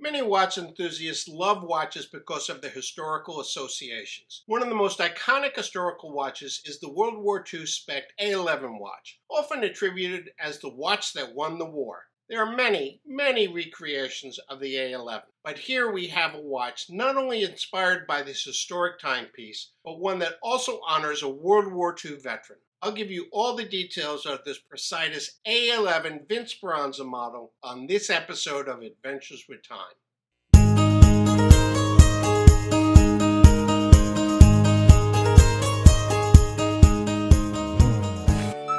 Many watch enthusiasts love watches because of their historical associations. One of the most iconic historical watches is the World War II spec A-11 watch, often attributed as the watch that won the war. There are many recreations of the A-11, but here we have a watch not only inspired by this historic timepiece, but one that also honors a World War II veteran. I'll give you all the details of this Praesidus A-11 Vince Speranza model on this episode of Adventures with Time.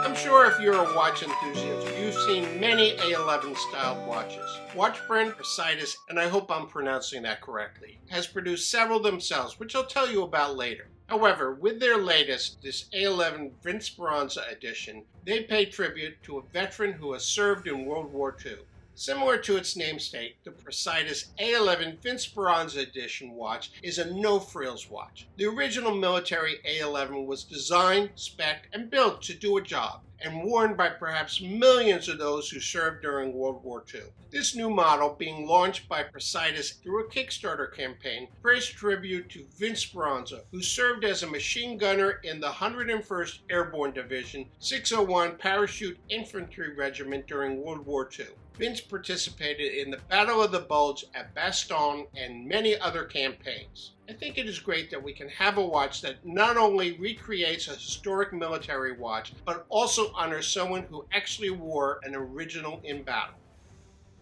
I'm sure if you're a watch enthusiast, you've seen many A-11 styled watches. Watch brand Praesidus, and I hope I'm pronouncing that correctly, has produced several themselves, which I'll tell you about later. However, with their latest, this A-11 Vince Speranza edition, they pay tribute to a veteran who has served in World War II. Similar to its namesake, the Praesidus A-11 Vince Speranza edition watch is a no-frills watch. The original military A-11 was designed, spec'd, and built to do a job, and worn by perhaps millions of those who served during World War II. This new model, being launched by Praesidus through a Kickstarter campaign, pays tribute to Vince Speranza, who served as a machine gunner in the 101st Airborne Division, 601 Parachute Infantry Regiment during World War II. Vince participated in the Battle of the Bulge at Bastogne and many other campaigns. I think it is great that we can have a watch that not only recreates a historic military watch, but also honors someone who actually wore an original in battle.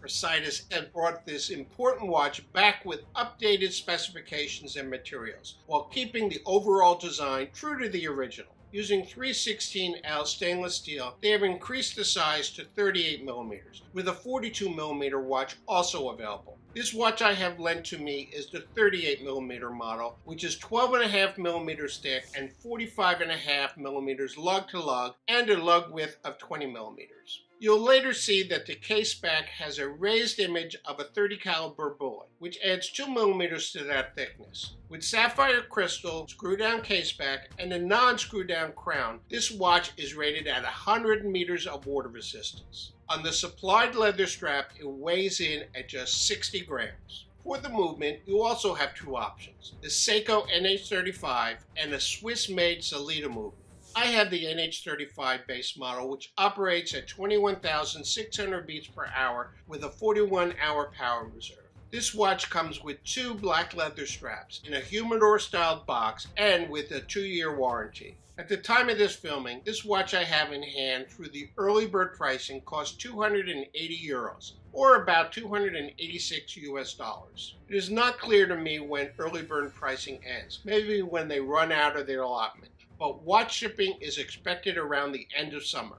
Praesidus has brought this important watch back with updated specifications and materials, while keeping the overall design true to the original. Using 316L stainless steel, they have increased the size to 38mm, with a 42mm watch also available. This watch I have lent to me is the 38mm model, which is 12.5mm thick and 45.5mm lug to lug, and a lug width of 20mm. You'll later see that the case back has a raised image of a .30 caliber bullet, which adds 2mm to that thickness. With sapphire crystal, screw-down case back, and a non-screw-down crown, this watch is rated at 100 meters of water resistance. On the supplied leather strap, it weighs in at just 60 grams. For the movement, you also have two options, the Seiko NH35 and a Swiss-made Sellita movement. I have the NH35 base model, which operates at 21,600 beats per hour with a 41-hour power reserve. This watch comes with two black leather straps in a humidor-styled box and with a 2-year warranty. At the time of this filming, this watch I have in hand through the early bird pricing costs 280 euros, or about 286 US dollars. It is not clear to me when early bird pricing ends, maybe when they run out of their allotment, but watch shipping is expected around the end of summer.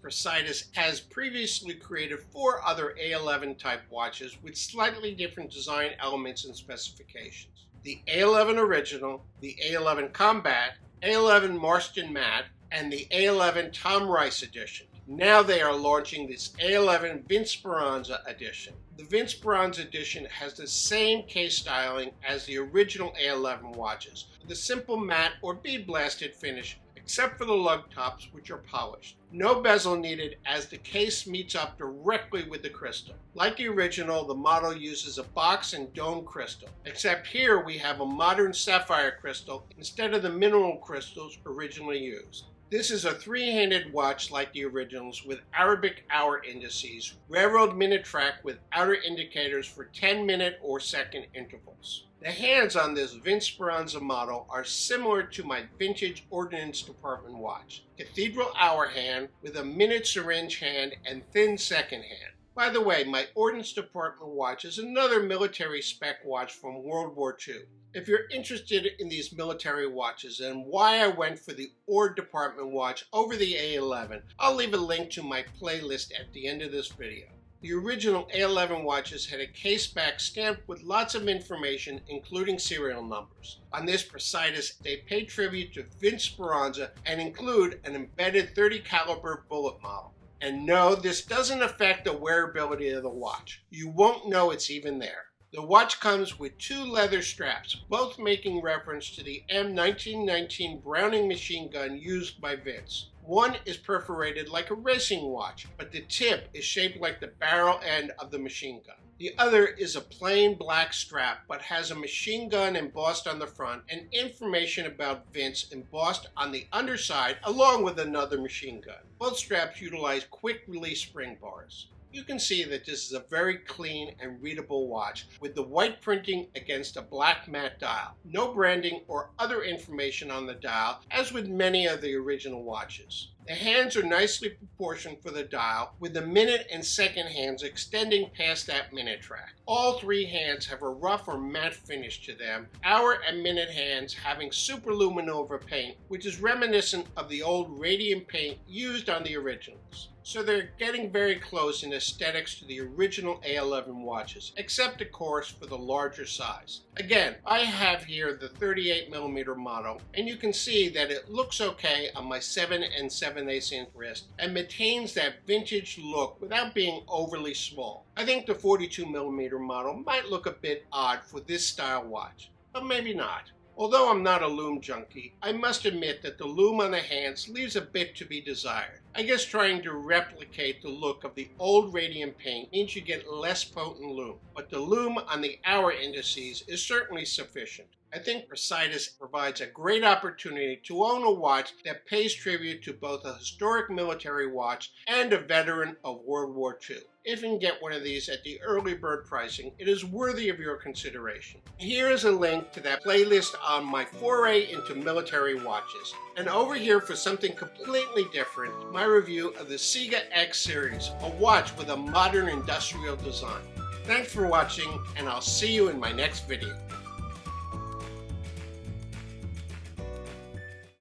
Praesidus has previously created 4 other A-11 type watches with slightly different design elements and specifications. The A-11 Original, the A-11 Combat, A-11 Marston Matte, and the A-11 Tom Rice Edition. Now they are launching this A-11 Vince Speranza edition. The Vince Speranza edition has the same case styling as the original A-11 watches, with a simple matte or bead-blasted finish, except for the lug tops, which are polished. No bezel needed, as the case meets up directly with the crystal. Like the original, the model uses a box and dome crystal, except here we have a modern sapphire crystal instead of the mineral crystals originally used. This is a 3-handed watch like the originals with Arabic hour indices, railroad minute track with outer indicators for 10-minute or second intervals. The hands on this Vince Speranza model are similar to my vintage Ordnance Department watch. Cathedral hour hand with a minute syringe hand and thin second hand. By the way, my Ordnance Department watch is another military spec watch from World War II. If you're interested in these military watches and why I went for the Ord Department watch over the A-11, I'll leave a link to my playlist at the end of this video. The original A-11 watches had a case back stamped with lots of information, including serial numbers. On this Praesidus, they pay tribute to Vince Speranza and include an embedded .30 caliber bullet model. And no, this doesn't affect the wearability of the watch. You won't know it's even there. The watch comes with 2 leather straps, both making reference to the M1919 Browning machine gun used by Vince. One is perforated like a racing watch, but the tip is shaped like the barrel end of the machine gun. The other is a plain black strap but has a machine gun embossed on the front and information about Vince embossed on the underside along with another machine gun. Both straps utilize quick release spring bars. You can see that this is a very clean and readable watch with the white printing against a black matte dial. No branding or other information on the dial, as with many of the original watches. The hands are nicely proportioned for the dial, with the minute and second hands extending past that minute track. All three hands have a rough or matte finish to them, hour and minute hands having superluminova paint, which is reminiscent of the old radium paint used on the originals. So they're getting very close in aesthetics to the original A-11 watches, except of course for the larger size. Again, I have here the 38mm model, and you can see that it looks okay on my 7 7/8" wrist and maintains that vintage look without being overly small. I think the 42mm model might look a bit odd for this style watch, but maybe not. Although I'm not a lume junkie, I must admit that the lume on the hands leaves a bit to be desired. I guess trying to replicate the look of the old radium paint means you get less potent lume, but the lume on the hour indices is certainly sufficient. I think Praesidus provides a great opportunity to own a watch that pays tribute to both a historic military watch and a veteran of World War II. If you can get one of these at the early bird pricing, it is worthy of your consideration. Here is a link to that playlist on my foray into military watches. And over here for something completely different, my review of the Sega X series, a watch with a modern industrial design. Thanks for watching, and I'll see you in my next video.